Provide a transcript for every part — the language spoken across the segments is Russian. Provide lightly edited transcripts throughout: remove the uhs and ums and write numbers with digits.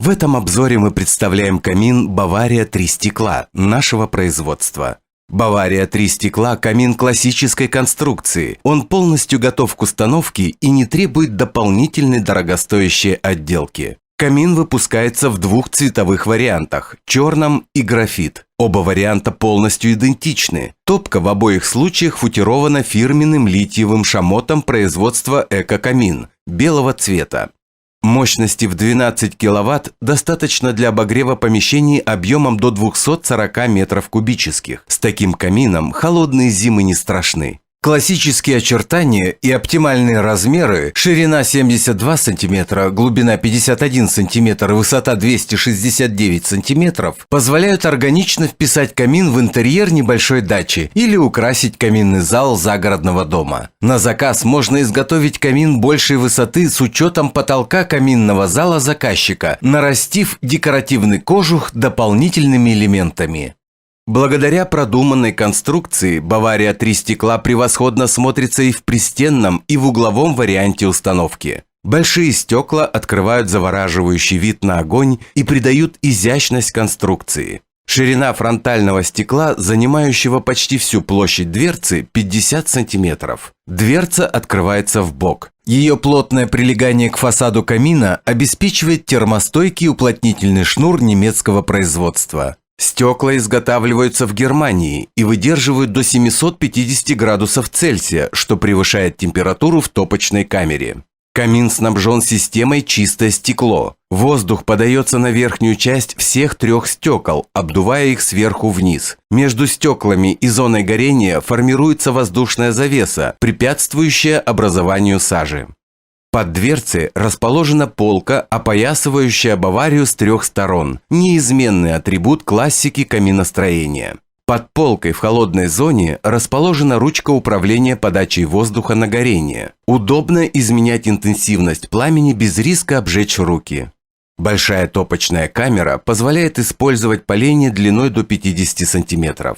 В этом обзоре мы представляем камин «Бавария 3 стекла» нашего производства. «Бавария 3 стекла» – камин классической конструкции. Он полностью готов к установке и не требует дополнительной дорогостоящей отделки. Камин выпускается в двух цветовых вариантах – черном и графит. Оба варианта полностью идентичны. Топка в обоих случаях футирована фирменным литиевым шамотом производства «Эко-камин» белого цвета. Мощности в 12 кВт достаточно для обогрева помещений объемом до 240 метров кубических. С таким камином холодные зимы не страшны. Классические очертания и оптимальные размеры – ширина 72 см, глубина 51 см, высота 269 см – позволяют органично вписать камин в интерьер небольшой дачи или украсить каминный зал загородного дома. На заказ можно изготовить камин большей высоты с учетом потолка каминного зала заказчика, нарастив декоративный кожух дополнительными элементами. Благодаря продуманной конструкции «Бавария 3 стекла» превосходно смотрится и в пристенном, и в угловом варианте установки. Большие стекла открывают завораживающий вид на огонь и придают изящность конструкции. Ширина фронтального стекла, занимающего почти всю площадь дверцы, 50 см. Дверца открывается в бок. Ее плотное прилегание к фасаду камина обеспечивает термостойкий уплотнительный шнур немецкого производства. Стекла изготавливаются в Германии и выдерживают до 750 градусов Цельсия, что превышает температуру в топочной камере. Камин снабжен системой «Чистое стекло». Воздух подается на верхнюю часть всех трех стекол, обдувая их сверху вниз. Между стеклами и зоной горения формируется воздушная завеса, препятствующая образованию сажи. Под дверцей расположена полка, опоясывающая Баварию с трех сторон. Неизменный атрибут классики каминостроения. Под полкой в холодной зоне расположена ручка управления подачей воздуха на горение. Удобно изменять интенсивность пламени без риска обжечь руки. Большая топочная камера позволяет использовать поленья длиной до 50 см.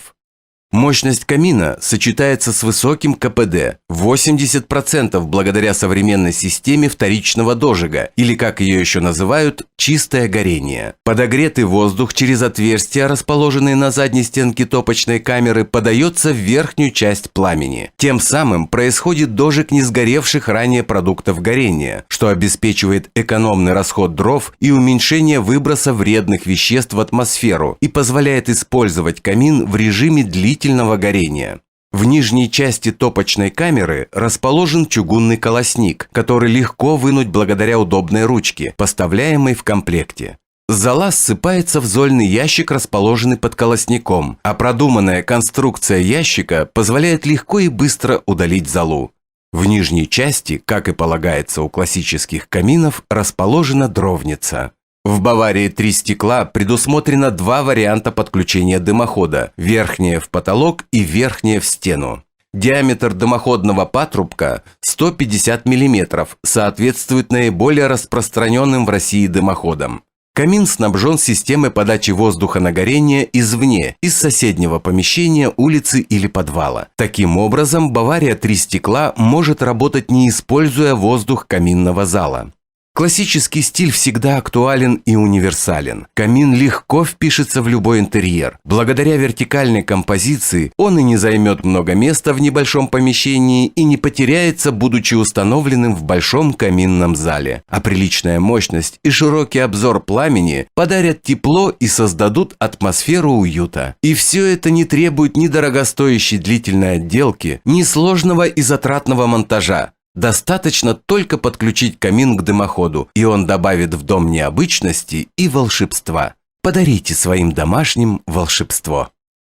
Мощность камина сочетается с высоким КПД – 80% благодаря современной системе вторичного дожига, или, как ее еще называют, чистое горение. Подогретый воздух через отверстия, расположенные на задней стенке топочной камеры, подается в верхнюю часть пламени. Тем самым происходит дожиг несгоревших ранее продуктов горения, что обеспечивает экономный расход дров и уменьшение выброса вредных веществ в атмосферу и позволяет использовать камин в режиме длительного горения. В нижней части топочной камеры расположен чугунный колосник, который легко вынуть благодаря удобной ручке, поставляемой в комплекте. Зола ссыпается в зольный ящик, расположенный под колосником, а продуманная конструкция ящика позволяет легко и быстро удалить золу. В нижней части, как и полагается у классических каминов, расположена дровница. В «Баварии 3 стекла» предусмотрено два варианта подключения дымохода – верхнее в потолок и верхнее в стену. Диаметр дымоходного патрубка 150 мм, соответствует наиболее распространенным в России дымоходам. Камин снабжен системой подачи воздуха на горение извне, из соседнего помещения, улицы или подвала. Таким образом, «Бавария 3 стекла» может работать, не используя воздух каминного зала. Классический стиль всегда актуален и универсален. Камин легко впишется в любой интерьер. Благодаря вертикальной композиции он и не займет много места в небольшом помещении и не потеряется, будучи установленным в большом каминном зале. А приличная мощность и широкий обзор пламени подарят тепло и создадут атмосферу уюта. И все это не требует ни дорогостоящей длительной отделки, ни сложного и затратного монтажа. Достаточно только подключить камин к дымоходу, и он добавит в дом необычности и волшебства. Подарите своим домашним волшебство.